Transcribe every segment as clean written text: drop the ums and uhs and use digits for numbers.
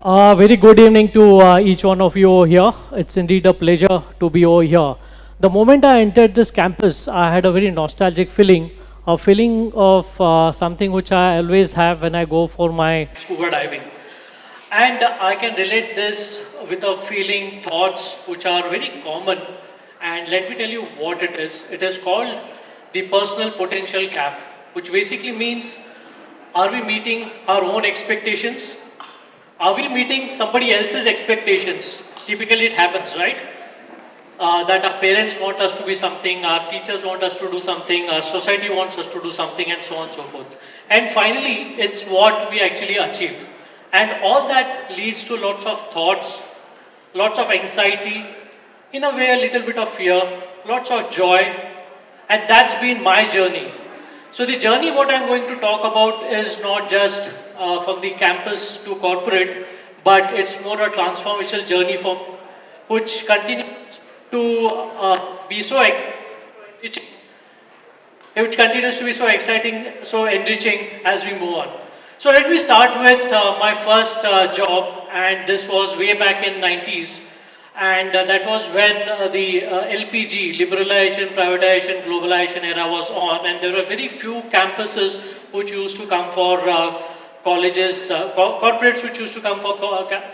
Very good evening to each one of you over here. It's indeed a pleasure to be over here. The moment I entered this campus, I had a very nostalgic feeling, a feeling of something which I always have when I go for my scuba diving. And I can relate this with a feeling, thoughts which are very common. And let me tell you what it is. It is called the personal potential gap, which basically means, are we meeting our own expectations? Are we meeting somebody else's expectations? Typically it happens, right? That our parents want us to be something, our teachers want us to do something, our society wants us to do something, and so on and so forth. And finally, it's what we actually achieve. And all that leads to lots of thoughts, lots of anxiety, in a way a little bit of fear, lots of joy, and that's been my journey. So the journey what I'm going to talk about is not just from the campus to corporate, but it's more a transformational journey for which continues to be so enriching, which continues to be so exciting, so enriching as we move on. So let me start with my first job, and this was way back in 90s, and that was when the LPG, liberalization, privatization, globalization era was on, and there were very few campuses which used to come for colleges, corporates which used to come for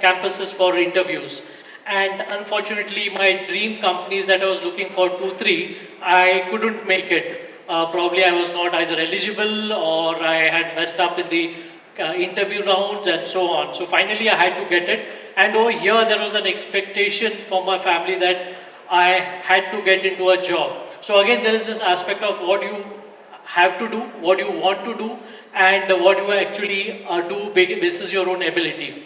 campuses for interviews. And unfortunately, my dream companies that I was looking for, two, three, I couldn't make it. Probably I was not either eligible or I had messed up in the interview rounds and so on. So finally I had to get it. And over here there was an expectation from my family that I had to get into a job. So again there is this aspect of what you have to do, what you want to do, and what you actually do basis your own ability.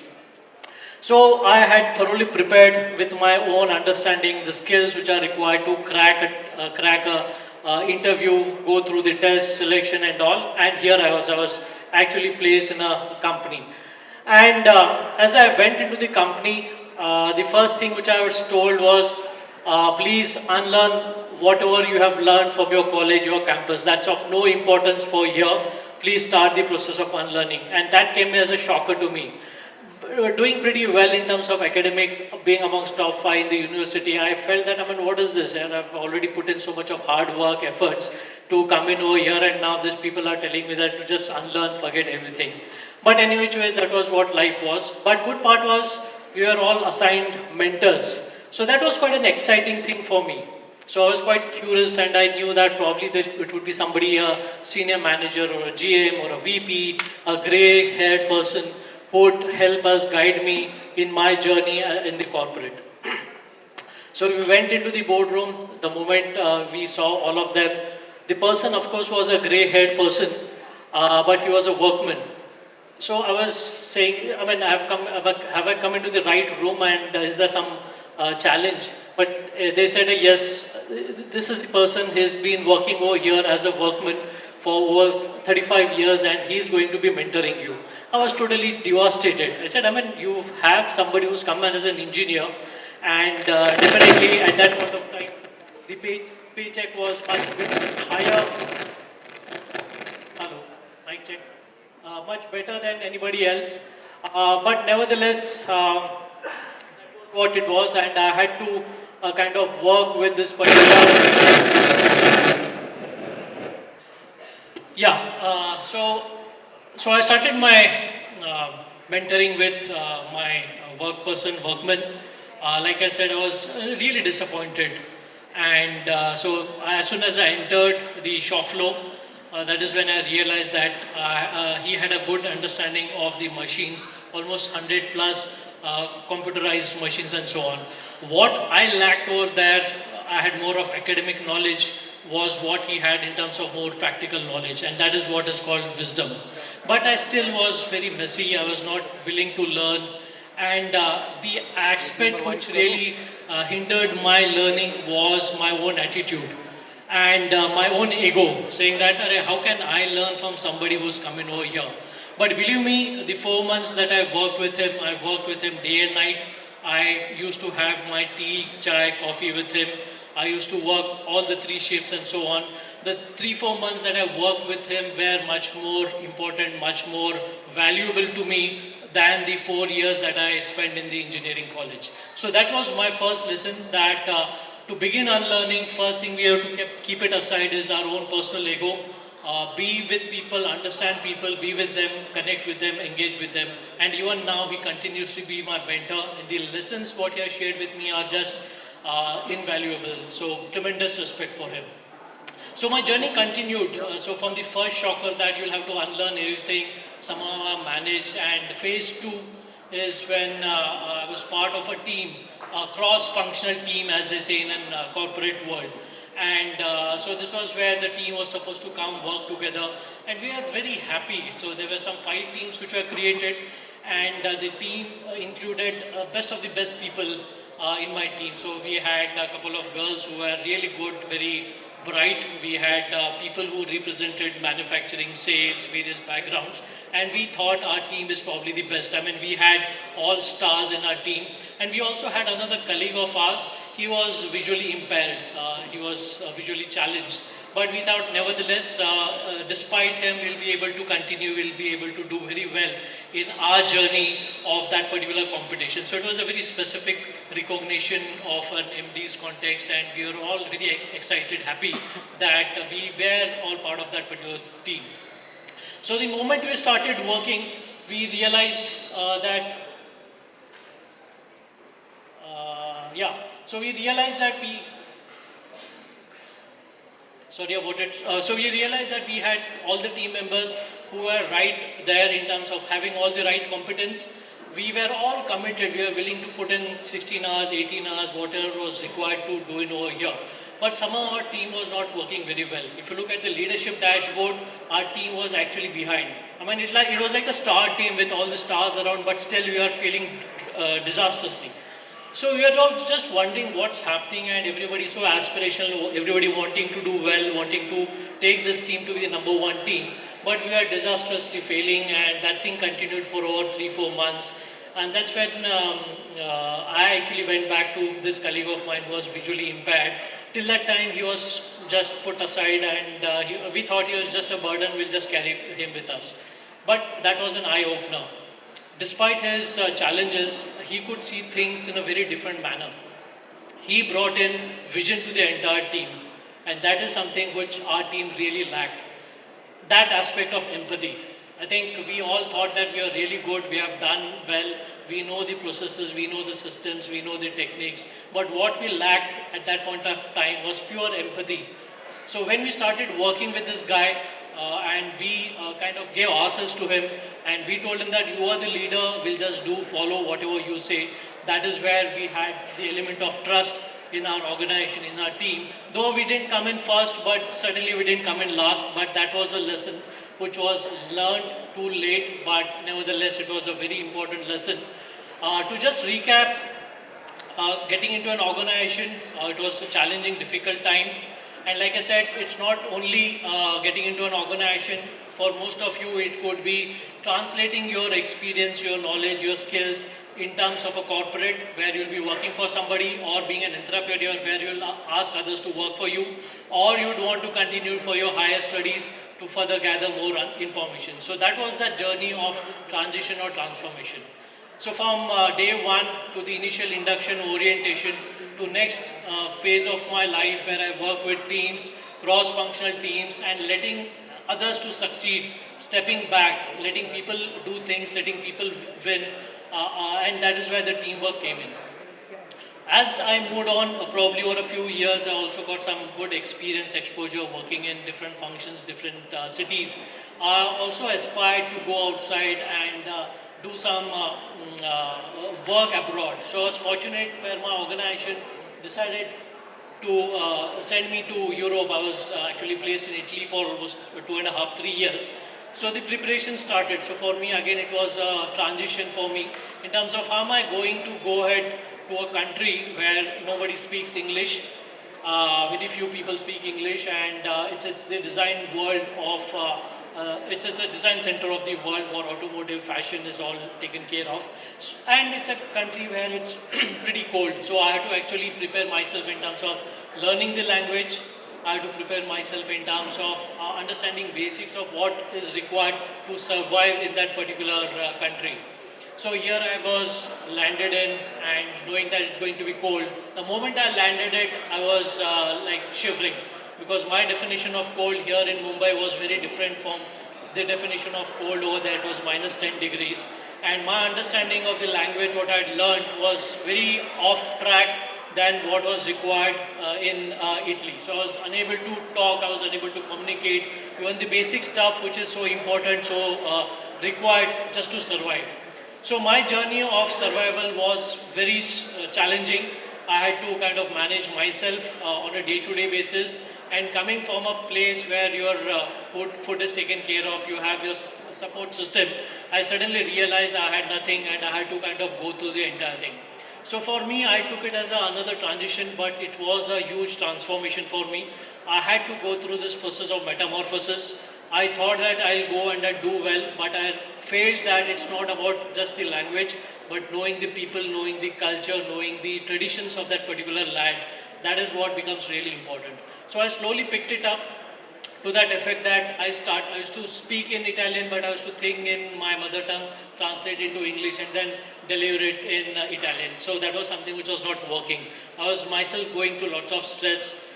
So I had thoroughly prepared with my own understanding the skills which are required to crack a interview, go through the test, selection and all. And here I was actually placed in a company. And as I went into the company, the first thing which I was told was, please unlearn whatever you have learned from your college, your campus. That's of no importance for here. Please start the process of unlearning. And that came as a shocker to me. Doing pretty well in terms of academic, being amongst top 5 in the university, I felt that, I mean, what is this? And I've already put in so much of hard work, efforts to come in over here, and now these people are telling me that to just unlearn, forget everything. But any which ways, that was what life was. But good part was, we were all assigned mentors. So that was quite an exciting thing for me. So I was quite curious, and I knew that probably it would be somebody, a senior manager or a GM or a VP, a grey-haired person, would help us guide me in my journey in the corporate. So we went into the boardroom. The moment we saw all of them, the person of course was a grey-haired person, but he was a workman. So I was saying, I mean, have I come into the right room, and is there some challenge? But they said, yes, this is the person, he's been working over here as a workman for over 35 years, and he's going to be mentoring you. I was totally devastated. I said, I mean, you have somebody who's come as an engineer, and definitely at that point of time, the paycheck was much bit higher. Hello, mic check. Much better than anybody else. But nevertheless, that was what it was, and I had to kind of work with this particular. Yeah, so I started my mentoring with my workman. Like I said, I was really disappointed. And so as soon as I entered the shop floor, that is when I realized that he had a good understanding of the machines, almost 100 plus computerized machines and so on. What I lacked over there, I had more of academic knowledge, was what he had in terms of more practical knowledge, and that is what is called wisdom. But I still was very messy, I was not willing to learn, and the aspect which really hindered my learning was my own attitude and my own ego, saying that, how can I learn from somebody who's coming over here? But believe me, the 4 months that I worked with him day and night. I used to have my tea, chai, coffee with him. I used to work all the 3 shifts and so on. The 3-4 months that I worked with him were much more important, much more valuable to me than the 4 years that I spent in the engineering college. So that was my first lesson, that to begin unlearning, first thing we have to keep it aside is our own personal ego. Be with people, understand people, be with them, connect with them, engage with them. And even now, he continues to be my mentor. And the lessons what he has shared with me are just invaluable. So tremendous respect for him. So my journey continued. So from the first shocker that you'll have to unlearn everything, somehow manage, and phase 2 is when I was part of a team, a cross-functional team, as they say in a corporate world. And so this was where the team was supposed to come work together, and we are very happy. So there were some 5 teams which were created, and the team included best of the best people in my team. So we had a couple of girls who were really good, very bright. We had people who represented manufacturing, sales, various backgrounds, and we thought our team is probably the best. I mean, we had all stars in our team, and we also had another colleague of ours. He was visually impaired. He was visually challenged. But without, nevertheless, despite him, we'll be able to continue, we'll be able to do very well in our journey of that particular competition. So it was a very specific recognition of an MD's context, and we were all very excited, happy that we were all part of that particular team. So the moment we started working, we realized so we realized that we realized that we had all the team members who were right there in terms of having all the right competence. We were all committed. We were willing to put in 16 hours, 18 hours, whatever was required to do it over here. But somehow our team was not working very well. If you look at the leadership dashboard, our team was actually behind. I mean, it was like a star team with all the stars around, but still we are failing disastrously. So we are all just wondering what's happening, and everybody so aspirational, everybody wanting to do well, wanting to take this team to be the number 1 team. But we are disastrously failing, and that thing continued for over 3-4 months. And that's when I actually went back to this colleague of mine who was visually impaired. Till that time, he was just put aside, and we thought he was just a burden, we'll just carry him with us. But that was an eye-opener. Despite his challenges, he could see things in a very different manner. He brought in vision to the entire team, and that is something which our team really lacked. That aspect of empathy. I think we all thought that we are really good, we have done well, we know the processes, we know the systems, we know the techniques, but what we lacked at that point of time was pure empathy. So when we started working with this guy, and we kind of gave ourselves to him, and we told him that you are the leader, we'll just follow whatever you say. That is where we had the element of trust in our organization, in our team. Though we didn't come in first, but certainly we didn't come in last, but that was a lesson which was learned too late, but nevertheless it was a very important lesson. To just recap, getting into an organization, it was a challenging, difficult time. And like I said, it's not only getting into an organization. For most of you, it could be translating your experience, your knowledge, your skills in terms of a corporate where you'll be working for somebody, or being an entrepreneur where you'll ask others to work for you, or you'd want to continue for your higher studies to further gather more information. So that was the journey of transition or transformation. So from day 1 to the initial induction orientation to next phase of my life where I work with teams, cross-functional teams, and letting others to succeed, stepping back, letting people do things, letting people win, and that is where the teamwork came in. As I moved on, probably over a few years, I also got some good experience, exposure, working in different functions, different cities. I also aspired to go outside and do some work abroad. So I was fortunate where my organization decided to send me to Europe. I was actually placed in Italy for almost 2.5, 3 years. So the preparation started. So for me, again, it was a transition for me in terms of how am I going to go ahead to a country where nobody speaks English, very few people speak English, and it's the design world of it's the design center of the world where automotive, fashion is all taken care of. And it's a country where it's pretty cold. So I had to actually prepare myself in terms of learning the language. I had to prepare myself in terms of understanding basics of what is required to survive in that particular country. So here I was landed in and knowing that it's going to be cold. The moment I landed it, I was like shivering because my definition of cold here in Mumbai was very different from the definition of cold over there. It was minus 10 degrees. And my understanding of the language, what I had learned, was very off track than what was required in Italy. So I was unable to talk, I was unable to communicate, even the basic stuff which is so important, so required just to survive. So my journey of survival was very challenging. I had to kind of manage myself on a day-to-day basis, and coming from a place where your food is taken care of, you have your support system, I suddenly realized I had nothing and I had to kind of go through the entire thing. So for me, I took it as another transition, but it was a huge transformation for me. I had to go through this process of metamorphosis. I thought that I'll go and I'll do well, but I failed that it's not about just the language, but knowing the people, knowing the culture, knowing the traditions of that particular land. That is what becomes really important. So I slowly picked it up to that effect that I used to speak in Italian, but I used to think in my mother tongue, translate into English, and then deliver it in Italian. So that was something which was not working. I was myself going through lots of stress,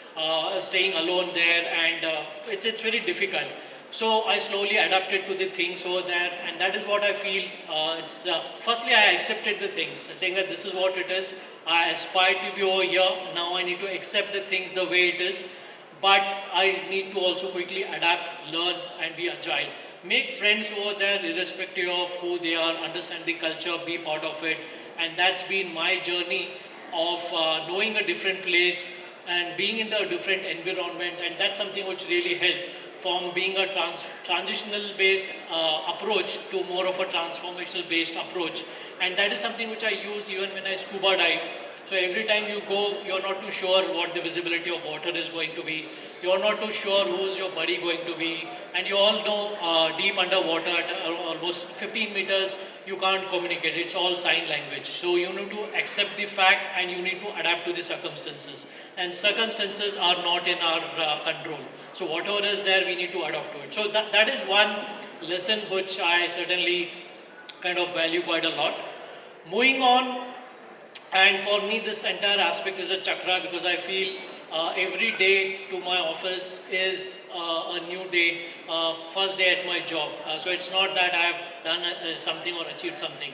staying alone there, and it's very difficult. So I slowly adapted to the things over there, and that is what I feel. Firstly, I accepted the things, saying that this is what it is. I aspire to be over here. Now I need to accept the things the way it is, but I need to also quickly adapt, learn, and be agile. Make friends over there, irrespective of who they are. Understand the culture, be part of it, and that's been my journey of knowing a different place and being in a different environment, and that's something which really helped from being a transitional based approach to more of a transformational based approach. And that is something which I use even when I scuba dive. So every time you go, you're not too sure what the visibility of water is going to be. You're not too sure who's your buddy going to be. And you all know deep underwater at almost 15 meters, you can't communicate. It's all sign language. So you need to accept the fact and you need to adapt to the circumstances. And circumstances are not in our control. So whatever is there, we need to adapt to it. So that is one lesson which I certainly kind of value quite a lot. Moving on, and for me, this entire aspect is a chakra because I feel every day to my office is a new day, first day at my job. So it's not that I have done something or achieved something.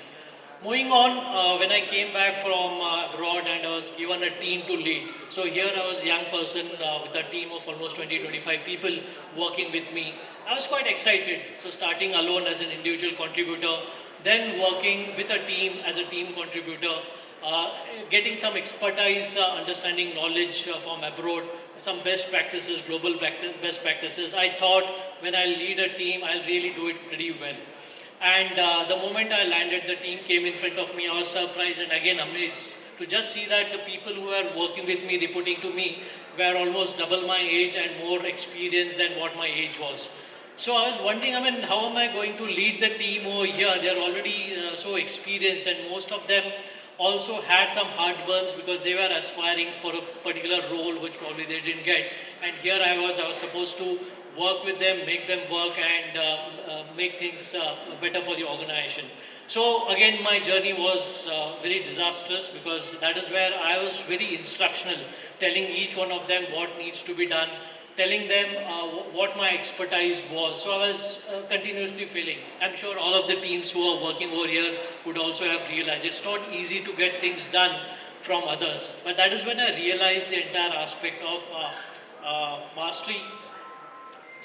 Moving on, when I came back from abroad and I was given a team to lead. So here I was a young person with a team of almost 20-25 people working with me. I was quite excited. So starting alone as an individual contributor, then working with a team as a team contributor, getting some expertise, understanding knowledge from abroad, some best practices, global best practices. I thought when I lead a team, I'll really do it pretty well. And the moment I landed, the team came in front of me. I was surprised and again amazed to just see that the people who were working with me, reporting to me, were almost double my age and more experienced than what my age was. So I was wondering, how am I going to lead the team over here? They're already so experienced, and most of them also had some heartburns because they were aspiring for a particular role which probably they didn't get. And here I was supposed to work with them, make them work, and make things better for the organization. So again, my journey was very disastrous because that is where I was very instructional, telling each one of them what needs to be done, telling them what my expertise was. So I was continuously failing. I'm sure all of the teams who are working over here would also have realized it's not easy to get things done from others. But that is when I realized the entire aspect of mastery.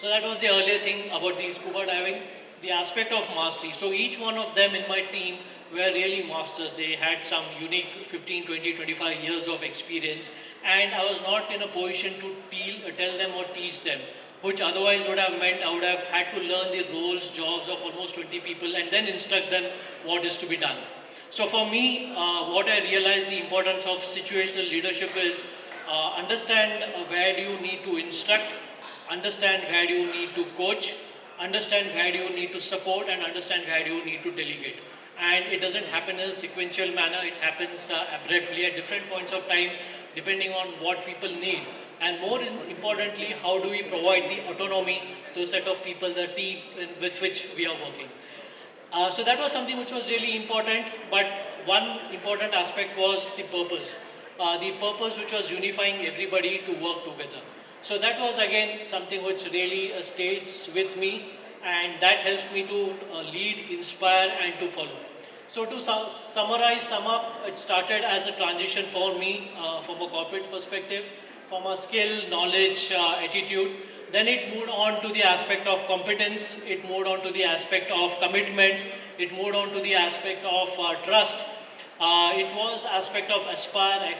So that was the earlier thing about the scuba diving, the aspect of mastery. So each one of them in my team were really masters. They had some unique 15, 20, 25 years of experience, and I was not in a position to tell them or teach them, which otherwise would have meant I would have had to learn the roles, jobs of almost 20 people and then instruct them what is to be done. So for me, what I realized the importance of situational leadership is understand where do you need to instruct, understand where do you need to coach, understand where do you need to support, and understand where do you need to delegate. And it doesn't happen in a sequential manner, it happens abruptly at different points of time depending on what people need. And more importantly, how do we provide the autonomy to a set of people, the team with which we are working. So that was something which was really important, but one important aspect was the purpose. The purpose which was unifying everybody to work together. So that was again something which really stays with me, and that helps me to lead, inspire and to follow. So to summarize, sum up, it started as a transition for me from a corporate perspective, from a skill, knowledge, attitude. Then it moved on to the aspect of competence, it moved on to the aspect of commitment, it moved on to the aspect of trust. It was aspect of aspire,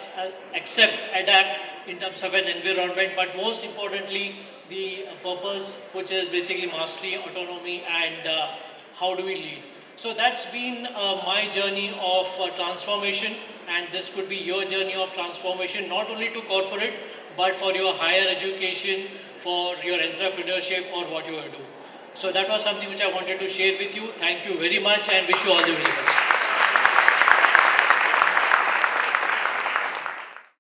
accept, adapt in terms of an environment, but most importantly, the purpose, which is basically mastery, autonomy, and how do we lead. So that's been my journey of transformation, and this could be your journey of transformation, not only to corporate, but for your higher education, for your entrepreneurship, or what you are doing. So that was something which I wanted to share with you. Thank you very much, and wish you all the very best.